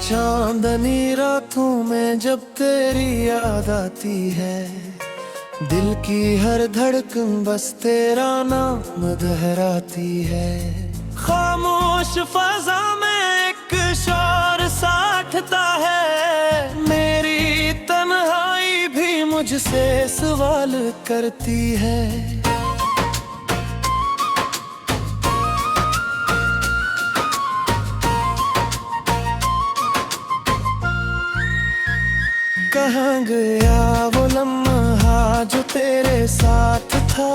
चांदनी रातों में जब तेरी याद आती है, दिल की हर धड़कन बस तेरा नाम दोहराती है। खामोश फजा में एक शोर साठता है, मेरी तन्हाई भी मुझसे सवाल करती है। कहाँ गया वो लम्हा जो तेरे साथ था,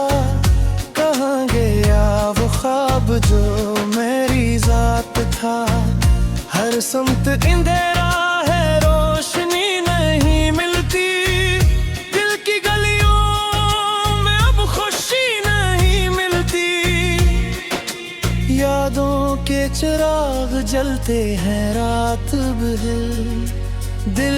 कहाँ गया वो ख्वाब जो मेरी जात था। हर समत अंधेरा है, रोशनी नहीं मिलती, दिल की गलियों में अब खुशी नहीं मिलती। यादों के चिराग जलते हैं रात भर, दिल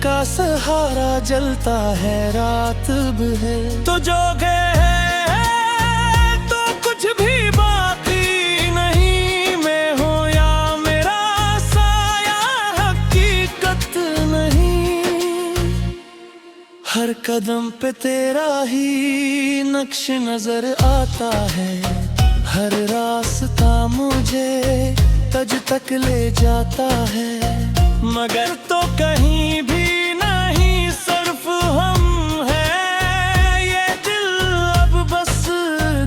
का सहारा जलता है रात भर। तो जो गए हैं तो कुछ भी बाकी नहीं, मैं हो या मेरा साया हकीकत नहीं। हर कदम पे तेरा ही नक्श नजर आता है, हर रास्ता मुझे तुझ तक ले जाता है। मगर तो कहीं भी नहीं सिर्फ हम हैं, ये दिल अब बस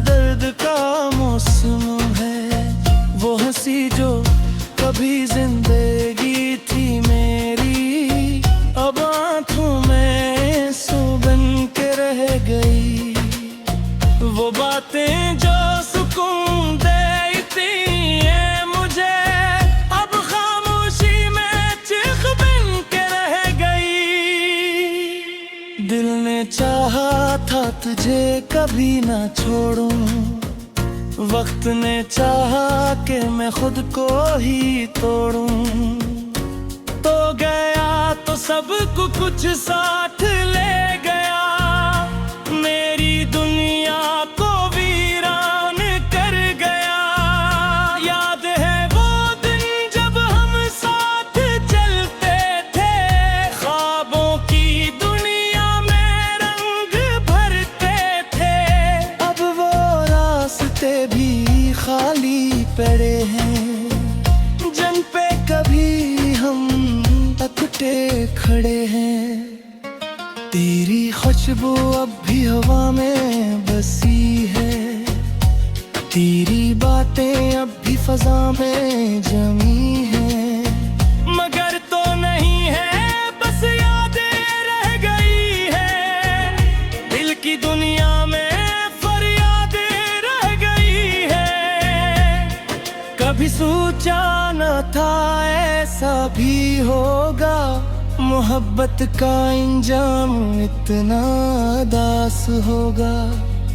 दर्द का मौसम है। वो हंसी जो कभी जिंदगी थी मेरी, अब आंखों में आंसू बन के रह गई। वो बातें जो सुकून देती हैं मुझे, दिल ने चाहा था तुझे कभी ना छोड़ूं, वक्त ने चाहा कि मैं खुद को ही तोड़ूं। तो गया तो सब कुछ साथ ले गया, मेरी दुनिया को वीरान कर गया। याद है वो दिन जब हम साथ चलते थे, ख्वाबों की भी खाली पड़े हैं, जन पे कभी हम अकटे खड़े हैं। तेरी खुशबू अब भी हवा में बसी है, तेरी बातें अब भी फजा में जमी है। मगर तो नहीं है, बस यादें रह गई है, दिल की दुनिया में कभी सोचा न था ऐसा भी होगा, मोहब्बत का इंजाम इतना दास होगा।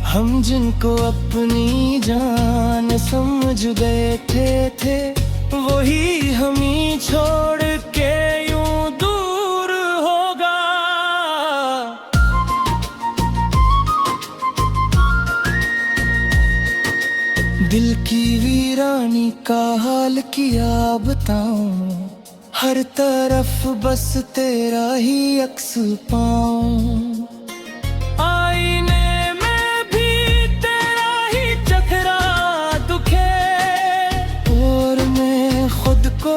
हम जिनको अपनी जान समझ बैठे थे, वही हम ही छोड़ के यूं दूर होगा। दिल की वीरानी का हाल किया बताऊं, हर तरफ बस तेरा ही अक्स पाऊं। आईने में भी तेरा ही चेहरा दुखे, और मैं खुद को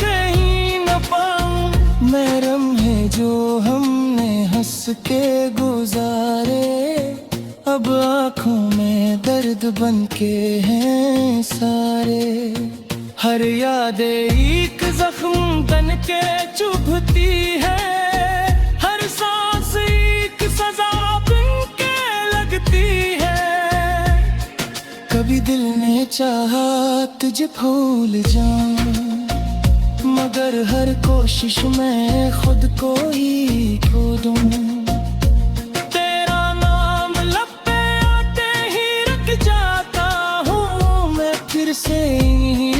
कहीं न पाऊं। महरम है जो हमने हंस के गुजारे, अब आँखों में दर्द बन के हैं सारे। हर याद एक जख्म बन के चुभती है, हर सांस एक सजा बन के लगती है। कभी दिल ने चाहा तुझे भूल जाऊं, मगर हर कोशिश में खुद को ही खो दूं। से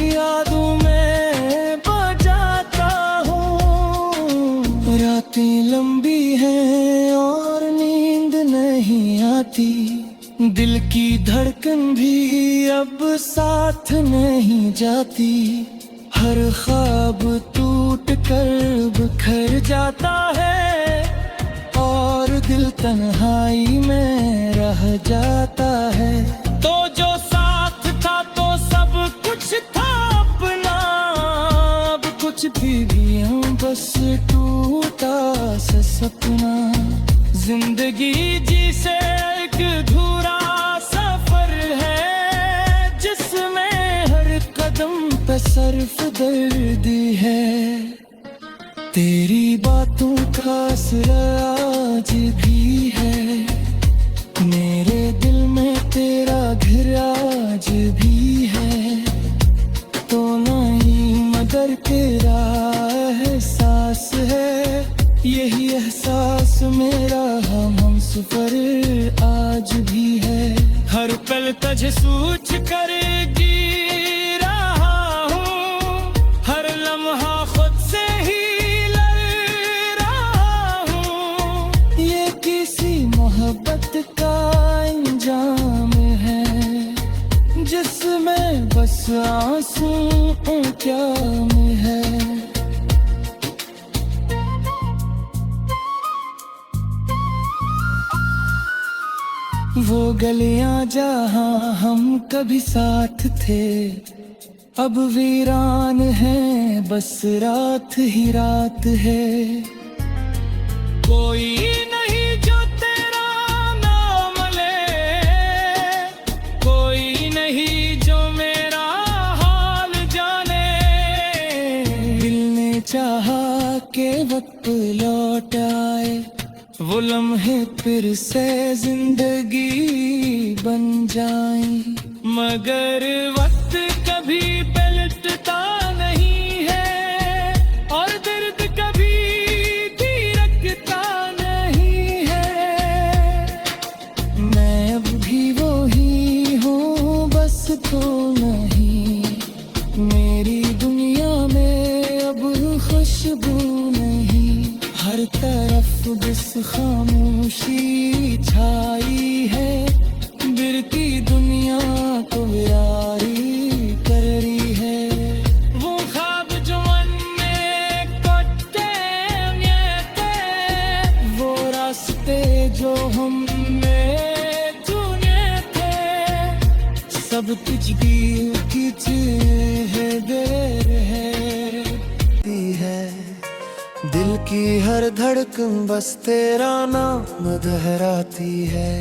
यादों में बजाता हूँ, रातें लंबी हैं और नींद नहीं आती, दिल की धड़कन भी अब साथ नहीं जाती। हर ख्वाब टूट कर बिखर जाता है और दिल तन्हाई में रह जाता है। तो जो साथ था तो सब कुछ था अपना, अब कुछ भी हम बस टूटा सा सपना। जिंदगी जी से एक अधूरा सफर है जिसमें हर कदम पे सिर्फ दर्दी है। तेरी बातों का असर आज भी है, मेरे दिल में तेरा घर आज भी है। तो नहीं मगर तेरा एहसास है, यही एहसास मेरा हम सफर आज भी है। हर पल तुझे सोच कर जी रहा हूँ, हर लम्हा खुद से ही लड़ रहा हूँ। ये किसी मोहब्बत का अंजाम है जिसमें बस आंसू क्या में है। वो गलियां जहां हम कभी साथ थे अब वीरान है, बस रात ही रात है। कोई नहीं जो तेरा नाम ले, कोई नहीं जो मेरा हाल जाने। दिल ने चाहा के वक्त लौट आए, वो लम्हे फिर से जिंदगी बन जाए। मगर वक्त कभी पलटता नहीं है और दर्द कभी थीरकता नहीं है। मैं अब भी वो ही हूँ बस तो नहीं, मेरी दुनिया में अब खुशबू नहीं। हर तरफ बस खामोशी छाई है, गिरती दुनिया को यारी कर रही है। वो ख्वाब जो मन में कटे थे, वो रास्ते जो हमने चुने थे, सब कुछ भी किच है देर है। दिल की हर धड़कन बस तेरा नाम दोहराती है।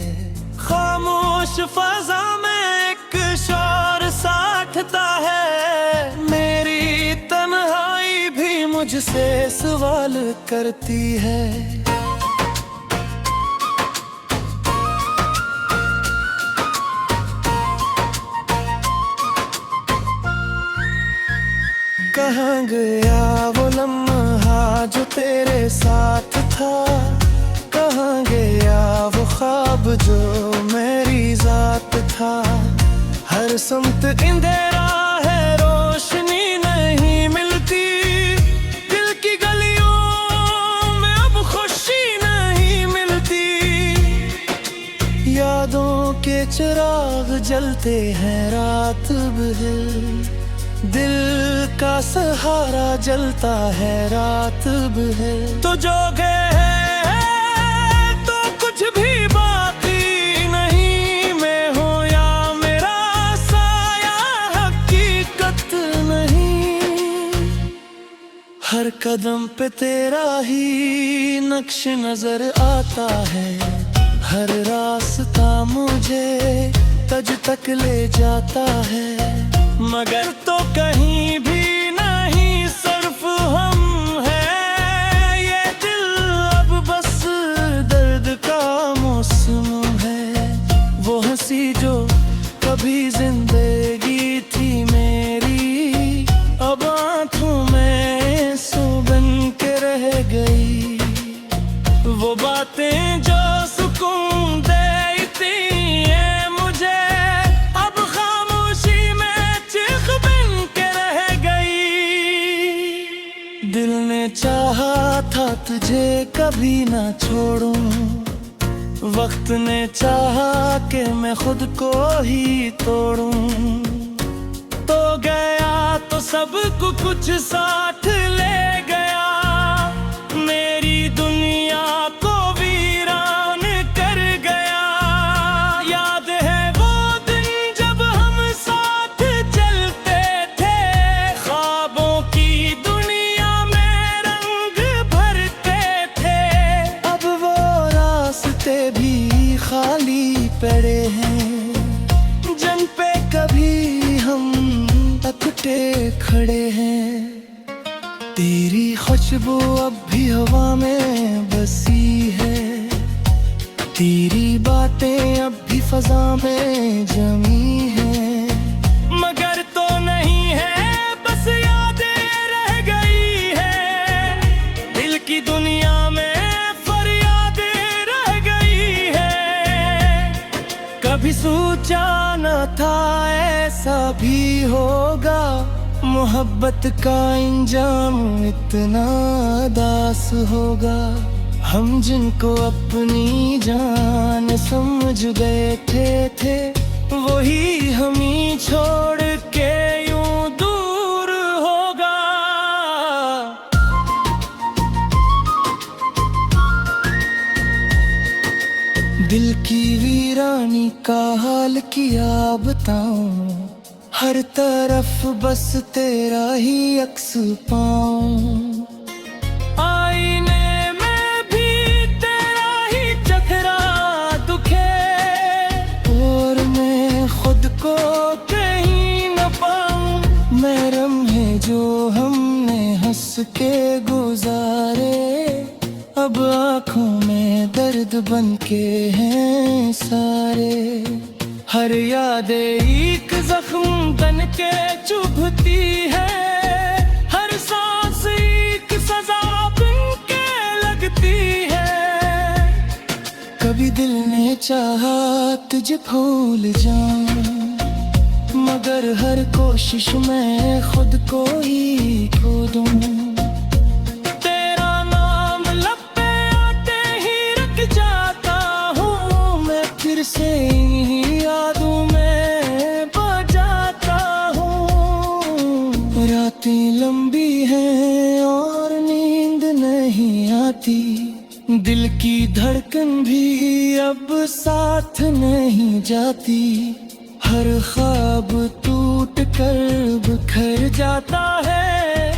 खामोश फजा में एक शोर साठता है, मेरी तन्हाई भी मुझसे सवाल करती है। कहाँ गया वो लम्हा जो तेरे साथ था, कहाँ गया वो ख्वाब जो मेरी जात था। हर समत अंधेरा है, रोशनी नहीं मिलती, दिल की गलियों में अब खुशी नहीं मिलती। यादों के चिराग जलते हैं रात भर, दिल का सहारा जलता है रात भर। तो जो गए तो कुछ भी बाकी नहीं, मैं हो या मेरा साया हकीकत नहीं। हर कदम पे तेरा ही नक्श नजर आता है, हर रास्ता मुझे तुझ तक ले जाता है। मगर तो कहीं भी नहीं सिर्फ हम हैं, ये दिल अब बस दर्द का मौसम है। वो हंसी जो कभी जिंदगी थी मेरी, अब आंखों में सो बन के रह गई। वो बातें जो सुकून देती हैं मुझे, अब खामोशी में चिख बन के रह गई। दिल ने चाहा था तुझे कभी ना छोड़ूं, वक्त ने चाहा कि मैं खुद को ही तोड़ूं। तो गया तो सबको कुछ साथ ले गया, मेरी दुनिया को वीरान कर गया। याद है वो दिन जब हम साथ चलते थे, ख्वाबों की दुनिया में रंग भरते थे। अब वो रास्ते भी खाली पड़े हैं, जिन पे कभी हम अकटे खड़े हैं। तेरी खुशबू अब भी हवा में बसी है, तेरी बातें अब भी फजा में जमी है। मगर तो नहीं है, बस यादें रह गई है, दिल की दुनिया में फरियादें रह गई है। कभी सोचा न था ऐसा भी होगा, मोहब्बत का इंजाम इतना दास होगा। हम जिनको अपनी जान समझ गए थे वही हम ही छोड़ के यूं दूर होगा। दिल की वीरानी का हाल किया बताऊं, हर तरफ बस तेरा ही अक्स पाऊं। आईने में भी तेरा ही चेहरा दुखे, और मैं खुद को कहीं न पाऊं। महरम है जो हमने हंस के गुजारे, अब आँखों में दर्द बन के हैं सारे। हर याद एक जख्म बन के चुभती है, हर सांस एक सजा बन के लगती है। कभी दिल ने चाहा तुझे भूल जाऊं, मगर हर कोशिश में खुद को ही खो दूं। तेरा नाम लब पे आते ही रख जाता हूँ, मैं फिर से यादों में बजाता हूँ। रातें लंबी हैं और नींद नहीं आती, दिल की धड़कन भी अब साथ नहीं जाती। हर ख्वाब टूट कर बिखर जाता है,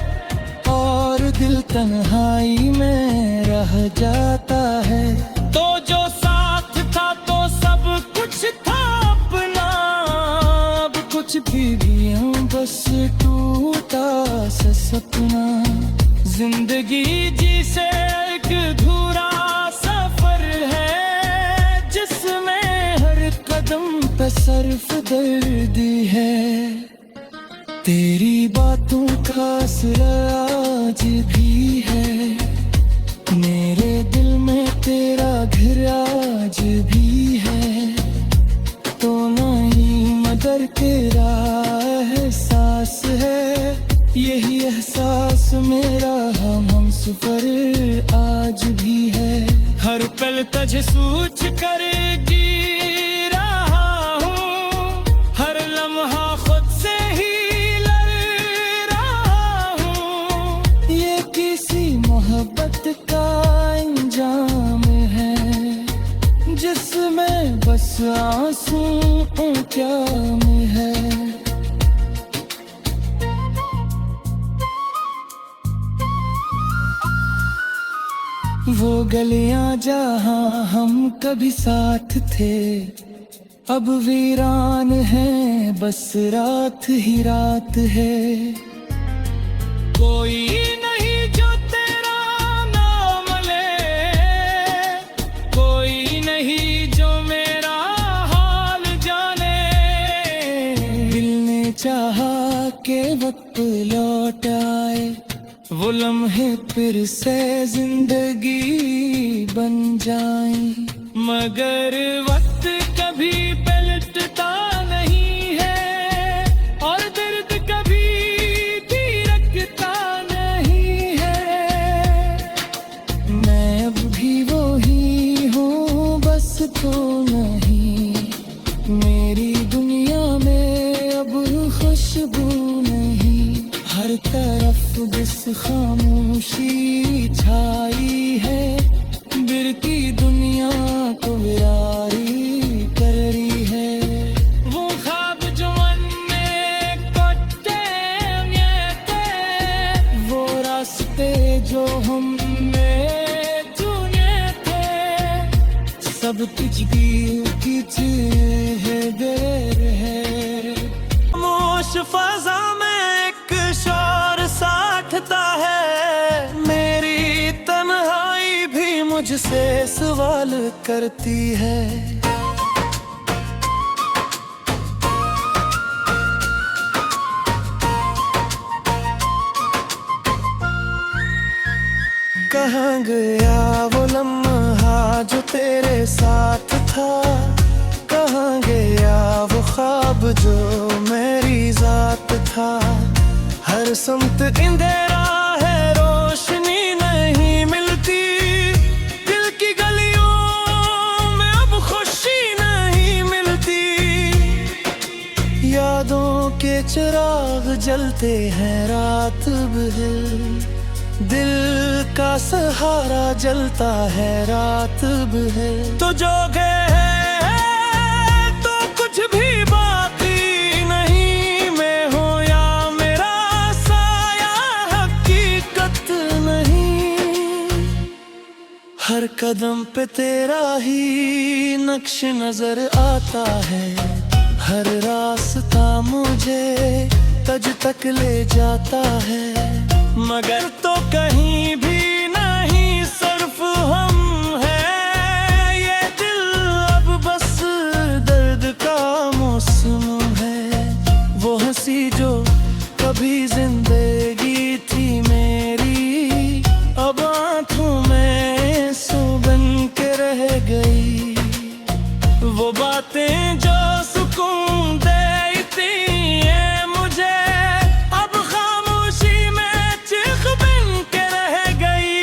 और दिल तन्हाई में रह जाता है। तो जो साथ था तो सब कुछ था अपना, अब कुछ भी हम बस टूटा सा सपना। जिंदगी जी से एक अधूरा सफर है, जिसमें हर कदम पे सिर्फ दर्द है। तेरी बातों का असर आज भी है, मेरे दिल में तेरा घर आज भी है। तो नहीं मगर तेरा एहसास है, यही एहसास मेरा हम सफर आज भी है। हर पल तुझे सोच कर जी रहा हूँ, हर लम्हा खुद से ही लड़ रहा हूँ। ये किसी मोहब्बत का अंजाम है, जिसमें बस आंसू क्या में है। वो गलियां जहां हम कभी साथ थे, अब वीरान है, बस रात ही रात है। कोई नहीं जो तेरा नाम ले, कोई नहीं जो मेरा हाल जाने। दिल ने चाहा के वक्त लौट आए, वो लम्हे फिर से जिंदगी बन जाए। मगर वक्त कभी पलटता नहीं है, और दर्द कभी भी रखता नहीं है। मैं अब भी वो ही हूँ, बस तो नहीं, मेरी दुनिया में अब खुशबू नहीं। हर तरफ जिस खामोशी छाई है, बिरती दुनिया को यारी कर रही है। वो ख्वाब जो मन में कोटे नियते, वो रास्ते जो हमें चुने थे, सब कुछ है देर है। खामोश फजा में एक शोर साठता है, मेरी तन्हाई भी मुझसे सवाल करती है। कहाँ गया वो लम्हा जो तेरे साथ था, कहाँ गया वो ख्वाब जो मेरी जात था। हर समत अंधेरा है, रोशनी नहीं मिलती, दिल की गलियों में अब खुशी नहीं मिलती। यादों के चिराग जलते हैं रात भर, दिल का सहारा जलता है रात भर। तो जो गए तो कुछ भी बाकी नहीं, मैं हूँ या मेरा साया हकीकत नहीं। हर कदम पे तेरा ही नक्श नजर आता है, हर रास्ता मुझे तज तक ले जाता है। मगर तो कहीं भी नहीं सिर्फ हम हैं, ये दिल अब बस दर्द का मौसम है। वो हंसी जो कभी जिंदगी थी मेरी, अब आंखों में सुबन के रह गई। वो बातें जो सुकून देती हैं मुझे, अब खामोशी में चीख बन के रह गई।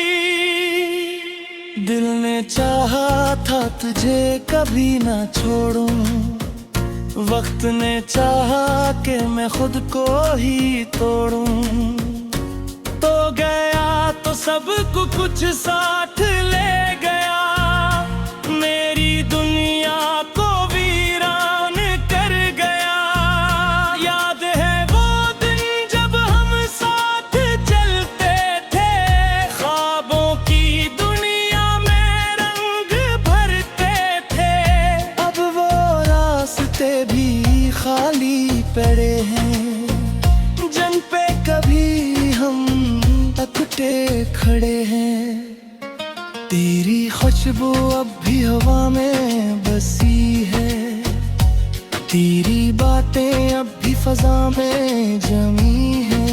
दिल ने चाहा था तुझे कभी ना छोड़ूं, वक्त ने चाहा कि मैं खुद को ही तोड़ूं। तो गया तो सब कुछ साथ ले गया, मेरी दुनिया को वीरान कर गया। याद है वो दिन जब हम साथ चलते थे, ख्वाबों की दुनिया में रंग भरते थे। अब वो रास्ते भी खाली पड़े हैं, जिन पे कभी हम अकटे खड़े हैं। तेरी खुशबू अब भी हवा में बसी है, तेरी बातें अब भी फजा में जमी है।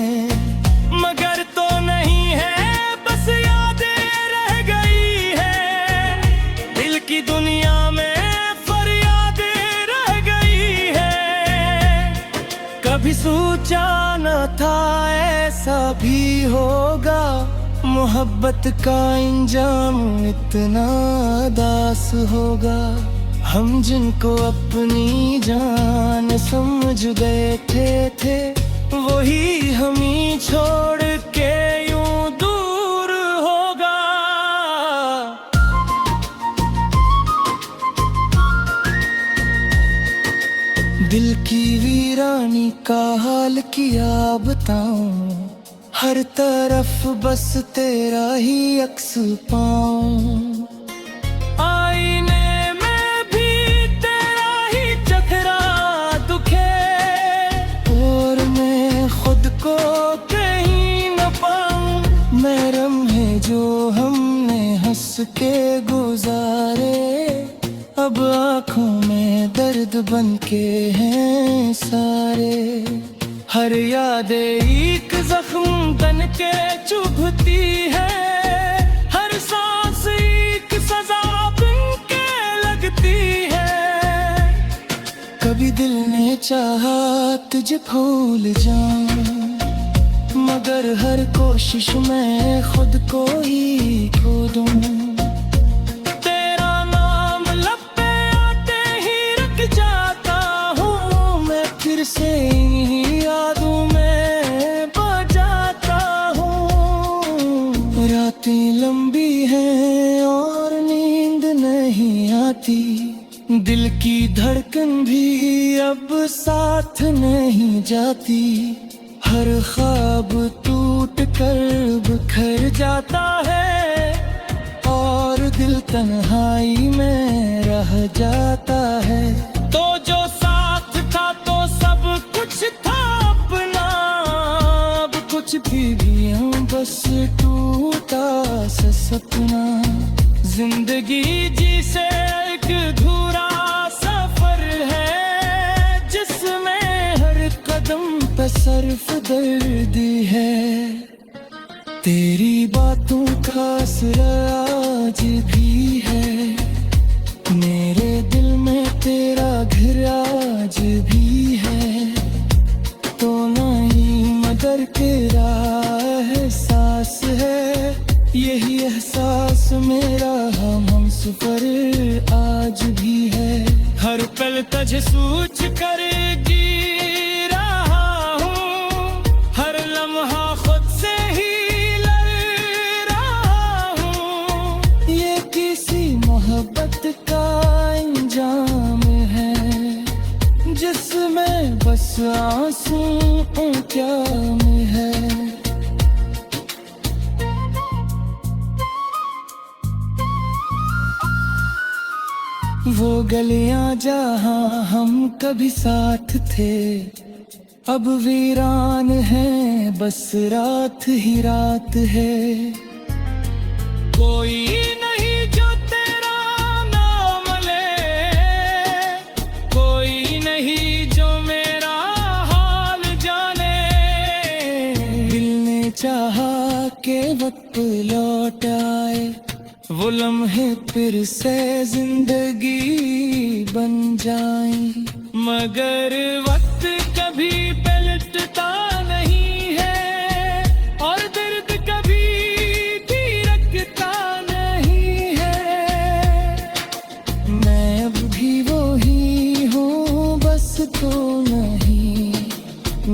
मगर तो नहीं है, बस यादें रह गई है, दिल की दुनिया में फरियादें रह गई है। कभी सोचा न था ऐसा भी होगा, मोहब्बत का इंजाम इतना दास होगा। हम जिनको अपनी जान समझ बैठे थे, वही हमें छोड़ के यूं दूर होगा। दिल की वीरानी का हाल किया बताऊं, हर तरफ बस तेरा ही अक्स पाऊं। आईने में भी तेरा ही चेहरा दुखे, और मैं खुद को कहीं न पाऊं। महरम है जो हमने हंस के गुजारे, अब आँखों में दर्द बन के हैं सारे। हर याद एक जख्म बन के चुभती है, हर सांस एक सजा बन के लगती है। कभी दिल ने चाहा तुझे भूल जाऊं, मगर हर कोशिश में खुद को ही खो दूं। तेरा नाम लब पे आते ही रुक जाता हूँ, मैं फिर से यादों में बजा भी अब साथ नहीं जाती, हर ख्वाब टूट कर बिखर जाता है और दिल तन्हाई में रह जाता है। तो जो साथ था तो सब कुछ था अपना, अब कुछ भी हम बस टूटा सा सपना। जिंदगी जी से एक अधूरा सफर है, जिसमें हर कदम पे सिर्फ दर्दी है। तेरी बातों का असर आज भी है, मेरे दिल में तेरा घर आज भी है। तो नहीं मगर तेरा एहसास है, यही एहसास मेरा हम सफर आज भी है। हर पल तुझे सोच कर जी रहा हूँ, हर लम्हा खुद से ही लड़ रहा हूँ। ये किसी मोहब्बत का अंजाम है, जिसमें बस आंसू क्या में है। वो गलियां जहां हम कभी साथ थे, अब वीरान है, बस रात ही रात है। कोई नहीं जो तेरा नाम ले, कोई नहीं जो मेरा हाल जाने। दिल ने चाहा के वक्त लौट आए, वो लम्हे फिर से जिंदगी बन जाए। मगर वक्त कभी पलटता नहीं है, और दर्द कभी थिरकता नहीं है। मैं अब भी वो ही हूँ, बस तो नहीं,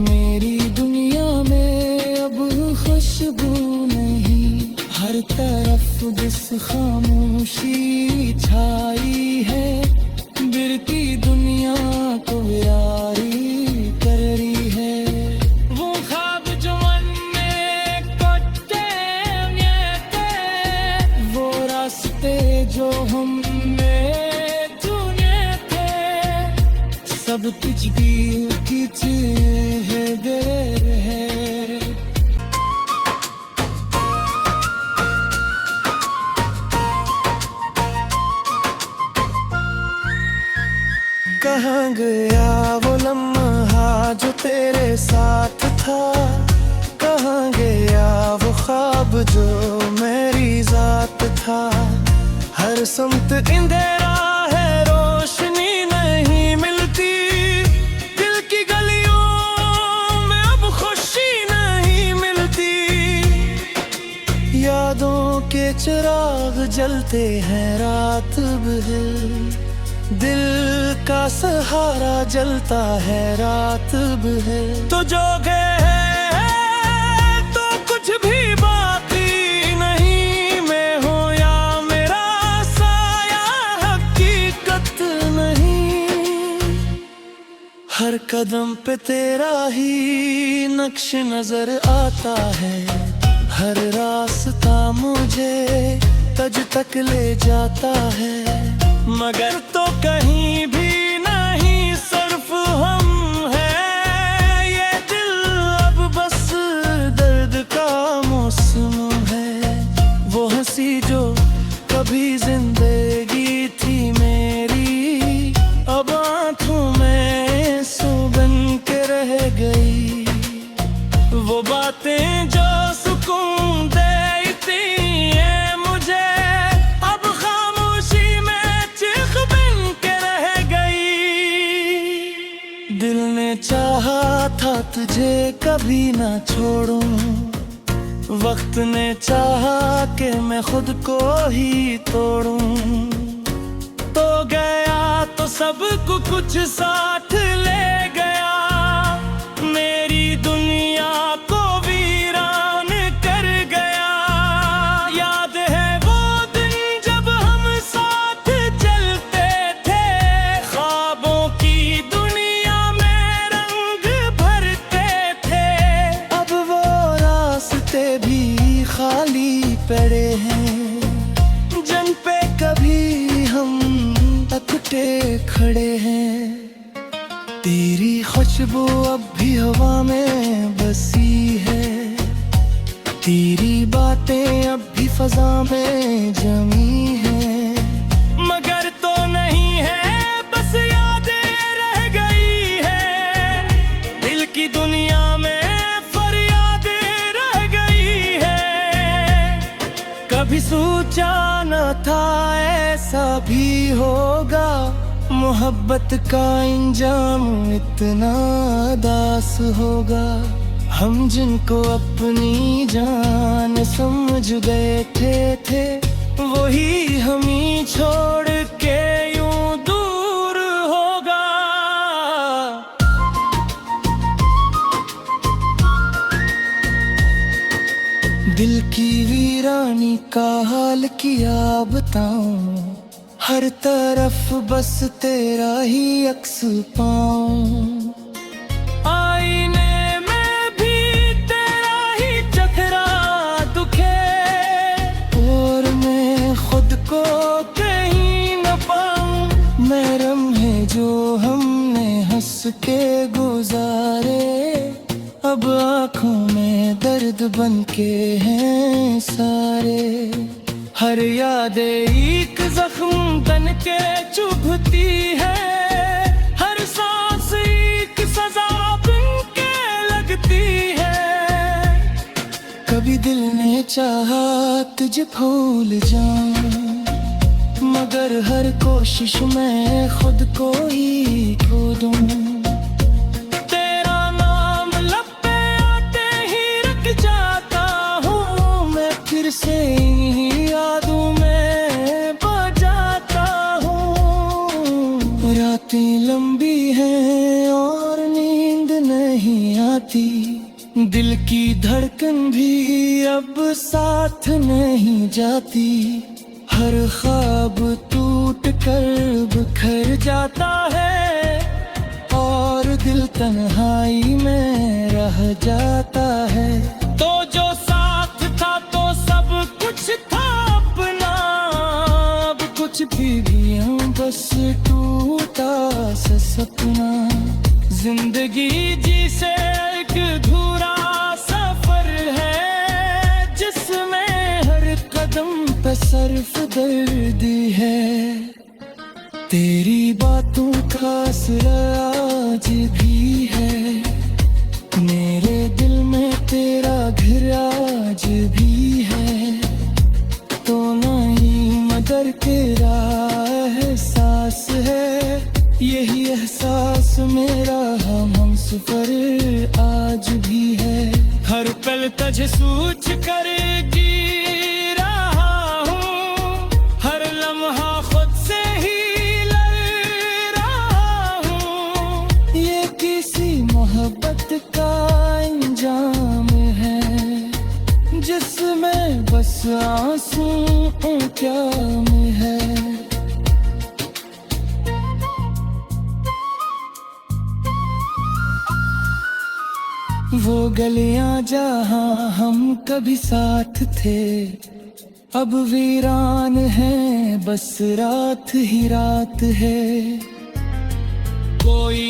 मेरी दुनिया में अब खुशबू नहीं। हर तरफ जिस खामोशी छाई है, बिरती दुनिया को यारी कर रही है। वो ख्वाब जो मन में कटे थे, वो रास्ते जो हमने चुने थे, सब कुछ भी खींच है दे है। कहाँ गया वो लम्हा जो तेरे साथ था, कहाँ गया वो ख्वाब जो मेरी जात था। हर समत अंधेरा है, रोशनी नहीं मिलती, दिल की गलियों में अब खुशी नहीं मिलती। यादों के चिराग जलते हैं रात भर, दिल का सहारा जलता है रात भर। तो जो गए तो कुछ भी बाकी नहीं, मैं हो या मेरा साया हकीकत नहीं। हर कदम पे तेरा ही नक्श नजर आता है, हर रास्ता मुझे तुझ तक ले जाता है। मगर तो कहीं भी नहीं सिर्फ हम हैं, ये दिल अब बस दर्द का मौसम है। वो हंसी जो कभी जिंदगी थी मेरी, अब आंखों में सुबन के रह गई। वो बातें जो सुकून देती हैं मुझे, अब खामोशी में चिख बन के रह गई। दिल ने चाहा था तुझे कभी ना छोड़ूं, वक्त ने चाहा कि मैं खुद को ही तोड़ूं। तो गया तो सब कुछ साथ ले गया, मेरी दुनिया को वीरान कर गया। याद है वो दिन जब हम साथ चलते थे, ख्वाबों की तेरी खुशबू अब भी हवा में बसी है, तेरी बातें अब भी फजा में जमी है। मगर तो नहीं है, बस यादें रह गई है, दिल की दुनिया में फरियादें रह गई है। कभी सोचा न था ऐसा भी होगा, मोहब्बत का इंजाम इतना दास होगा। हम जिनको अपनी जान समझ बैठे थे, वही हमें छोड़ के यूं दूर होगा। दिल की वीरानी का हाल किया बताऊं, हर तरफ बस तेरा ही अक्स पाऊं। आईने में भी तेरा ही चेहरा दुखे, और मैं खुद को कहीं न पाऊं। मरहम है जो हमने हंस के गुजारे, अब आंखों में दर्द बन के हैं सारे। हर याद एक जख्म बन के चुभती है, हर सांस एक सजा बन के लगती है। कभी दिल ने चाहा तुझे भूल जाऊं, मगर हर कोशिश में खुद को ही खो दूं। तेरा नाम लब पे आते ही रुक जाता हूँ, मैं फिर से यादों में बजाता हूँ। रातें लंबी हैं और नींद नहीं आती, दिल की धड़कन भी अब साथ नहीं जाती। हर ख्वाब टूट कर बिखर जाता है, और दिल तन्हाई में रह जाता है। तो जो साथ था तो सब कुछ था अपना, अब कुछ भी हम बस टूटा सा सपना। जिंदगी जी से एक अधूरा सफर है, जिसमें हर कदम पे सिर्फ दर्द है। तेरी बातों का असर आज भी है, मेरे दिल में तेरा घर आज भी है। तो नहीं मगर तेरा एहसास है, यही एहसास मेरा हम सफर आज भी है। हर पल तुझे सोच कर जी रहा हूँ, हर लम्हा खुद से ही लड़ रहा हूँ। ये किसी मोहब्बत का इंजाम है, जिसमें बस आंसू क्या में है। वो गलियां जहां हम कभी साथ थे, अब वीरान है, बस रात ही रात है। कोई